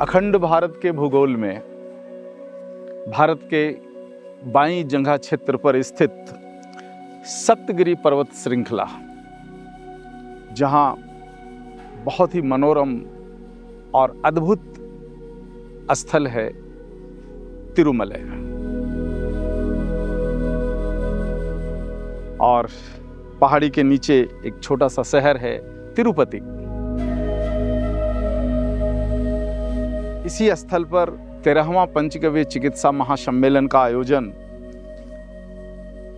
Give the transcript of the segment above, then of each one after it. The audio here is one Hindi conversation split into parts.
अखंड भारत के भूगोल में भारत के बाईं जंघा क्षेत्र पर स्थित सप्तगिरी पर्वत श्रृंखला, जहां बहुत ही मनोरम और अद्भुत स्थल है तिरुमलय, और पहाड़ी के नीचे एक छोटा सा शहर है तिरुपति। इसी स्थल पर 13वां पंचगव्य चिकित्सा महासम्मेलन का आयोजन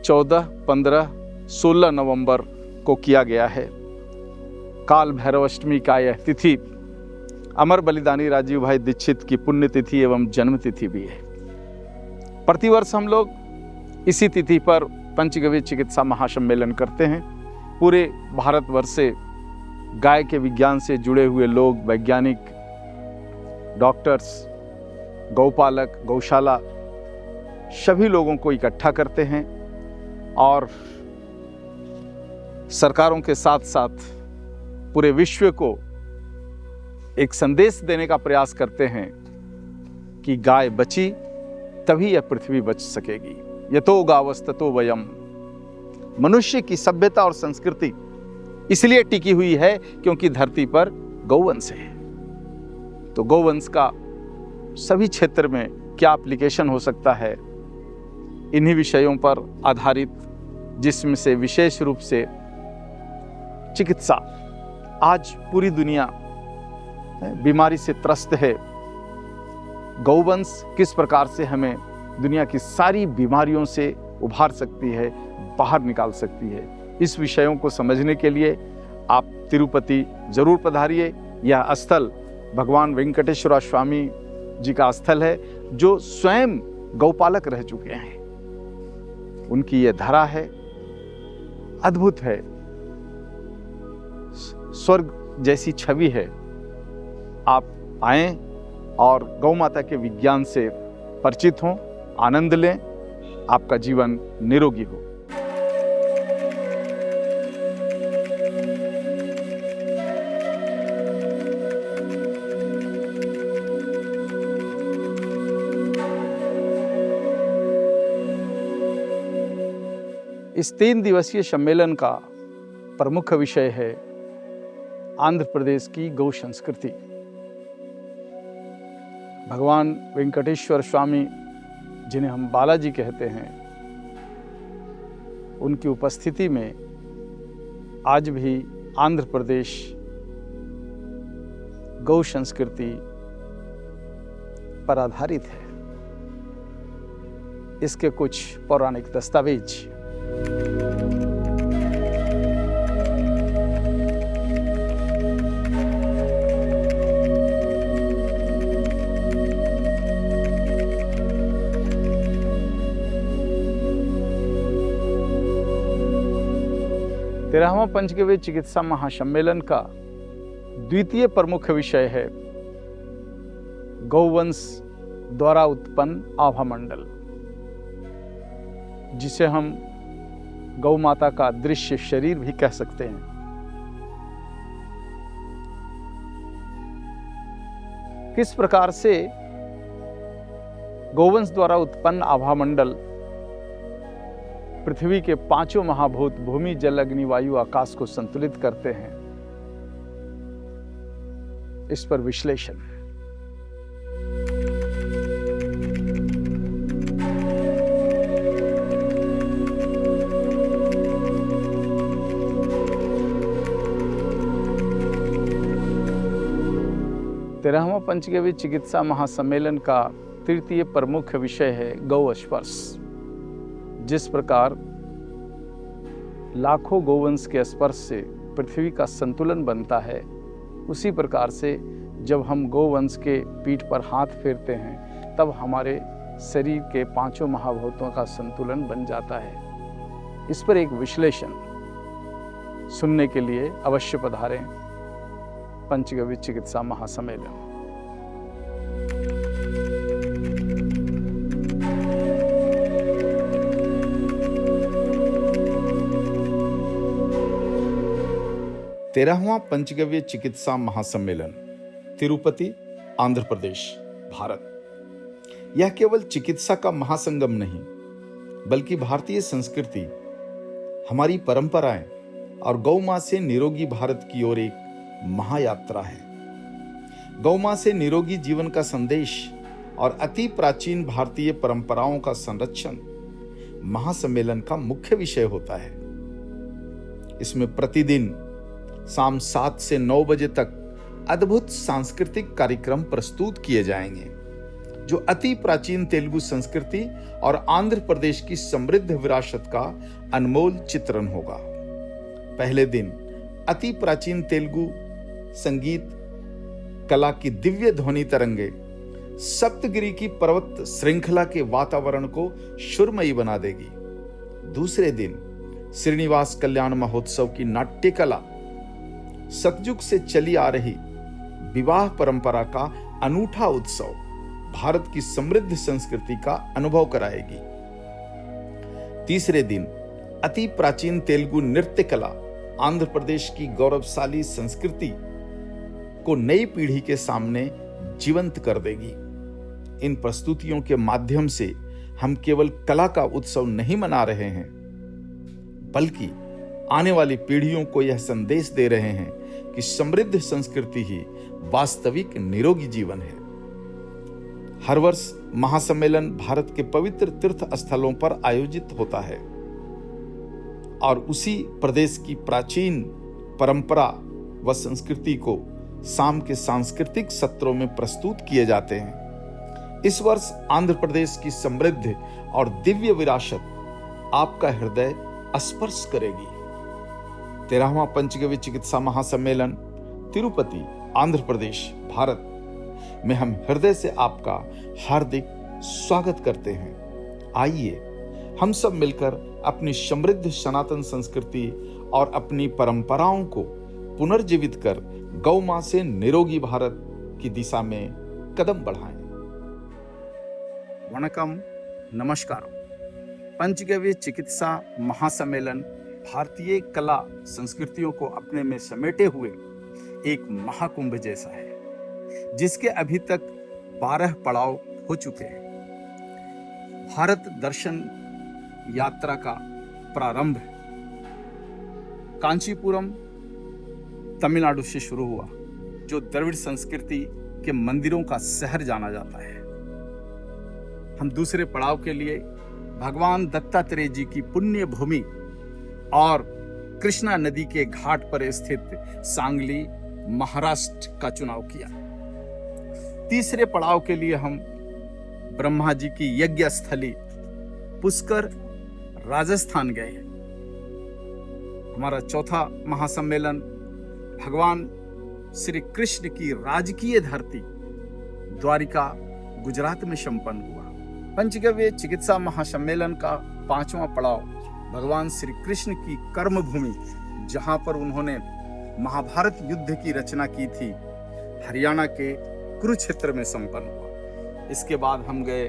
14, 15, 16 नवंबर को किया गया है। काल भैरव अष्टमी का यह तिथि अमर बलिदानी राजीव भाई दीक्षित की पुण्यतिथि एवं जन्म तिथि भी है। प्रतिवर्ष हम लोग इसी तिथि पर पंचगव्य चिकित्सा महासम्मेलन करते हैं। पूरे भारतवर्ष से गाय के विज्ञान से जुड़े हुए लोग, वैज्ञानिक, डॉक्टर्स, गौपालक, गौशाला, सभी लोगों को इकट्ठा करते हैं और सरकारों के साथ साथ पूरे विश्व को एक संदेश देने का प्रयास करते हैं कि गाय बची तभी यह पृथ्वी बच सकेगी। यतो गावस्ततो वयम। मनुष्य की सभ्यता और संस्कृति इसलिए टिकी हुई है क्योंकि धरती पर गौवंश है। तो गौवंश का सभी क्षेत्र में क्या एप्लीकेशन हो सकता है, इन्हीं विषयों पर आधारित, जिसमें से विशेष रूप से चिकित्सा। आज पूरी दुनिया बीमारी से त्रस्त है। गौवंश किस प्रकार से हमें दुनिया की सारी बीमारियों से उभार सकती है, बाहर निकाल सकती है, इस विषयों को समझने के लिए आप तिरुपति जरूर पधारिए। यह स्थल भगवान वेंकटेश्वर स्वामी जी का स्थल है, जो स्वयं गौपालक रह चुके हैं। उनकी यह धरा है, अद्भुत है, स्वर्ग जैसी छवि है। आप आएं और गौ माता के विज्ञान से परिचित हों, आनंद लें, आपका जीवन निरोगी हो। इस 3 दिवसीय सम्मेलन का प्रमुख विषय है आंध्र प्रदेश की गौ संस्कृति। भगवान वेंकटेश्वर स्वामी, जिन्हें हम बालाजी कहते हैं, उनकी उपस्थिति में आज भी आंध्र प्रदेश गौ संस्कृति पर आधारित है। इसके कुछ पौराणिक दस्तावेज। 13वां पंचगव्य चिकित्सा महासम्मेलन का द्वितीय प्रमुख विषय है गौवंश द्वारा उत्पन्न आभा मंडल, जिसे हम गौ माता का दृश्य शरीर भी कह सकते हैं। किस प्रकार से गौवंश द्वारा उत्पन्न आभा मंडल पृथ्वी के 5 महाभूत भूमि, जल, अग्नि, वायु, आकाश को संतुलित करते हैं, इस पर विश्लेषण है। तेरहवां पंचगव्य चिकित्सा महासम्मेलन का तृतीय प्रमुख विषय है गौ स्पर्श। जिस प्रकार लाखों गौवंश के स्पर्श से पृथ्वी का संतुलन बनता है, उसी प्रकार से जब हम गौवंश के पीठ पर हाथ फेरते हैं, तब हमारे शरीर के 5 महाभूतों का संतुलन बन जाता है। इस पर एक विश्लेषण सुनने के लिए अवश्य पधारें पंचगव्य चिकित्सा महासम्मेलन। तेरहवां पंचगव्य चिकित्सा महासम्मेलन तिरुपति आंध्र प्रदेश, भारत। यह केवल चिकित्सा का महासंगम नहीं, बल्कि भारतीय संस्कृति, हमारी परंपराएं और गौ मां से निरोगी भारत की ओर एक महायात्रा है। गौ मां से निरोगी जीवन का संदेश और अति प्राचीन भारतीय परंपराओं का संरक्षण महासम्मेलन का मुख्य विषय होता है। इसमें प्रतिदिन शाम 7 से 9 बजे तक अद्भुत सांस्कृतिक कार्यक्रम प्रस्तुत किए जाएंगे, जो अति प्राचीन तेलुगु संस्कृति और आंध्र प्रदेश की समृद्ध विरासत का अनमोल चित्रण होगा। पहले दिन अति प्राचीन तेलुगु संगीत कला की दिव्य ध्वनि तरंगे सप्तगिरी की पर्वत श्रृंखला के वातावरण को सुरमयी बना देगी। दूसरे दिन श्रीनिवास कल्याण महोत्सव की नाट्य कला सतयुग से चली आ रही विवाह परंपरा का अनूठा उत्सव भारत की समृद्ध संस्कृति का अनुभव कराएगी। तीसरे दिन अति प्राचीन तेलुगु नृत्य कला आंध्र प्रदेश की गौरवशाली संस्कृति को नई पीढ़ी के सामने जीवंत कर देगी। इन प्रस्तुतियों के माध्यम से हम केवल कला का उत्सव नहीं मना रहे हैं, बल्कि आने वाली पीढ़ियों को यह संदेश दे रहे हैं कि समृद्ध संस्कृति ही वास्तविक निरोगी जीवन है। हर वर्ष महासम्मेलन भारत के पवित्र तीर्थ स्थलों पर आयोजित होता है और उसी प्रदेश की प्राचीन परंपरा व संस्कृति को शाम के सांस्कृतिक सत्रों में प्रस्तुत किए जाते हैं। इस वर्ष आंध्र प्रदेश की समृद्ध और दिव्य विरासत आपका हृदय स्पर्श करेगी। 13वां पंचगव्य चिकित्सा महासम्मेलन तिरुपति, आंध्र प्रदेश, भारत में हम हृदय से आपका हार्दिक स्वागत करते हैं। आइए हम सब मिलकर अपनी समृद्ध सनातन संस्कृति और अपनी परंपराओं को पुनर्जीवित कर गौ मां से निरोगी भारत की दिशा में कदम बढ़ाएं। वणकम, नमस्कार। पंचगव्य चिकित्सा महासम्मेलन भारतीय कला संस्कृतियों को अपने में समेटे हुए एक महाकुंभ जैसा है, जिसके अभी तक 12 पड़ाव हो चुके हैं। भारत दर्शन यात्रा का प्रारंभ कांचीपुरम, तमिलनाडु से शुरू हुआ, जो द्रविड़ संस्कृति के मंदिरों का शहर जाना जाता है। हम दूसरे पड़ाव के लिए भगवान दत्तात्रेय जी की पुण्य भूमि और कृष्णा नदी के घाट पर स्थित सांगली, महाराष्ट्र का चुनाव किया। तीसरे पड़ाव के लिए हम ब्रह्मा जी की यज्ञ स्थली पुष्कर, राजस्थान गए। हमारा चौथा महासम्मेलन भगवान श्री कृष्ण की राजकीय धरती द्वारिका, गुजरात में संपन्न हुआ। पंचगव्य चिकित्सा महासम्मेलन का 5वां पड़ाव भगवान श्री कृष्ण की कर्म भूमि, जहां पर उन्होंने महाभारत युद्ध की रचना की थी, हरियाणा के कुरुक्षेत्र में संपन्न हुआ। इसके बाद हम गए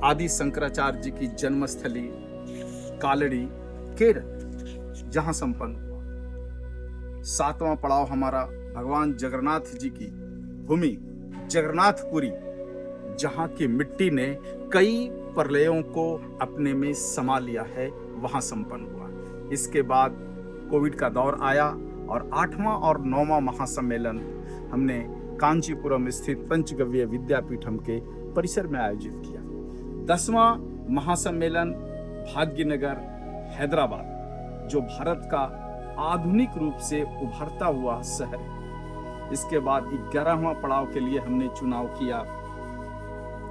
आदि शंकराचार्य जी की जन्मस्थली कालड़ी, केरल, जहां संपन्न हुआ। 7वां पड़ाव हमारा भगवान जगन्नाथ जी की भूमि जगन्नाथपुरी, जहां की मिट्टी ने कई प्रलयों को अपने में समा लिया है, वहां संपन्न हुआ। इसके बाद कोविड का दौर आया और 8वां और 9वां महासम्मेलन हमने कांचीपुरम स्थित पंचगव्य विद्यापीठम के परिसर में आयोजित किया। 10वां महासम्मेलन भाग्यनगर, हैदराबाद, जो भारत का आधुनिक रूप से उभरता हुआ शहर है। इसके बाद 11वां पड़ाव के लिए हमने चुनाव किया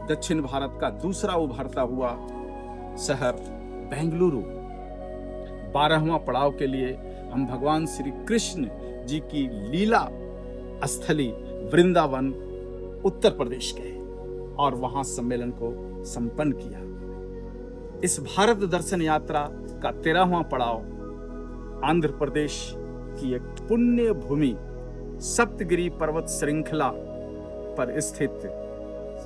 दक्षिण भारत का दूसरा उभरता हुआ शहर बेंगलुरु। 12वां पड़ाव के लिए हम भगवान श्री कृष्ण जी की लीला स्थली वृंदावन, उत्तर प्रदेश गए और वहां सम्मेलन को संपन्न किया। इस भारत दर्शन यात्रा का 13वां पड़ाव आंध्र प्रदेश की एक पुण्य भूमि सप्तगिरी पर्वत श्रृंखला पर स्थित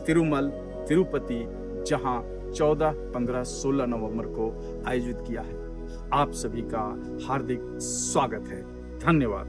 तिरुमल, तिरुपति, जहां 14, 15, 16 नवंबर को आयोजित किया है। आप सभी का हार्दिक स्वागत है। धन्यवाद।